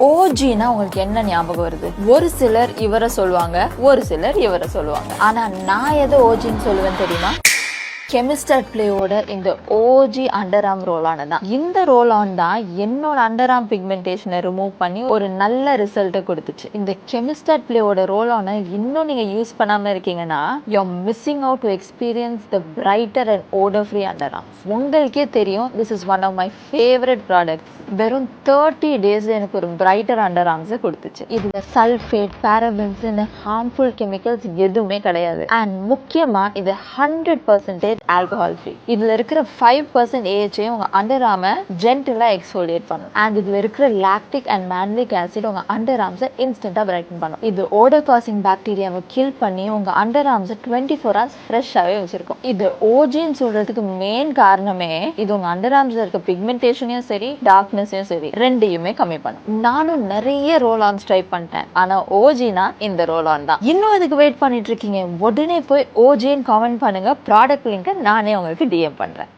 ஓஜினா உங்களுக்கு என்ன ஞாபகம் வருது? ஒரு சிலர் இவரை சொல்லுவாங்க, ஒரு சிலர் இவரை சொல்லுவாங்க. ஆனா நான் எதை ஓஜின்னு சொல்லுவேன் தெரியுமா? கெமிஸ்டர் பிளேயோட இந்த OG under arm roll on தான். இந்த ரோல் ஆன் தான் என்னோட அண்டர் ஆர்ம் பிக்மெண்டேஷனை ரிமூவ் பண்ணி ஒரு நல்ல ரிசல்ட்டை கொடுத்துச்சு. இந்த கெமிஸ்டர் பிளேயோட ரோல் ஆனை இன்னும் நீங்க யூஸ் பண்ணாம இருக்கீங்கன்னா you are missing out to experience the brighter and odour free underarm ஆர்ம். உங்களுக்கே தெரியும், this is one of my favourite products. வெறும் 30 days எனக்கு ஒரு பிரைட்டர் அண்டர் ஆர்ம்ஸை கொடுத்துச்சு. இதுல சல்ஃபேட், பேரபன்ஸ், ஹார்ம்ஃபுல் கெமிக்கல்ஸ் எதுவுமே கிடையாது. அண்ட் முக்கியமா இது 100% ஆல்கஹால் ஃப்ரீ. இதுல இருக்கிற 5% AHA உங்க அண்டர் ஆர்மை ஜென்டிலா எக்ஸ்ஃபோலியேட் பண்ணும். அண்ட் இதுல இருக்கிற லாக்டிக் அண்ட் மேன்லிக் ஆசிட் உங்க அண்டர் ஆர்ம்ஸை இன்ஸ்டன்டா பிரைட்டன் பண்ணும். இது ஓடர் காசிங் பாக்டீரியாவை கில் பண்ணி உங்க அண்டர் ஆர்ம்ஸை 24 hours ஃப்ரெஷ்ஷாவே வச்சிருக்கும். இது ஓஜின்னு சொல்றதுக்கு மெயின் காரணமே இது உங்க அண்டர் ஆர்ம்ஸ்ல இருக்க பிக்மெண்டேஷனையும் சரி, டார்க்னஸையும் சரி, ரெண்டையுமே கம்மி பண்ணும். நானும் நிறைய ரோல் ஆன்ஸ் ட்ரை பண்ணிட்டேன். ஆனா ஓஜினா இந்த ரோல் ஆன் தான். இன்னும் அதுக்கு வெயிட் பண்ணிட்டு இருக்கீங்க? உடனே போய் ஓஜின்னு காமெண்ட் பண்ணுங்க. ப்ராடக்ட் லிங்க் நானே உங்களுக்கு DM பண்றேன்.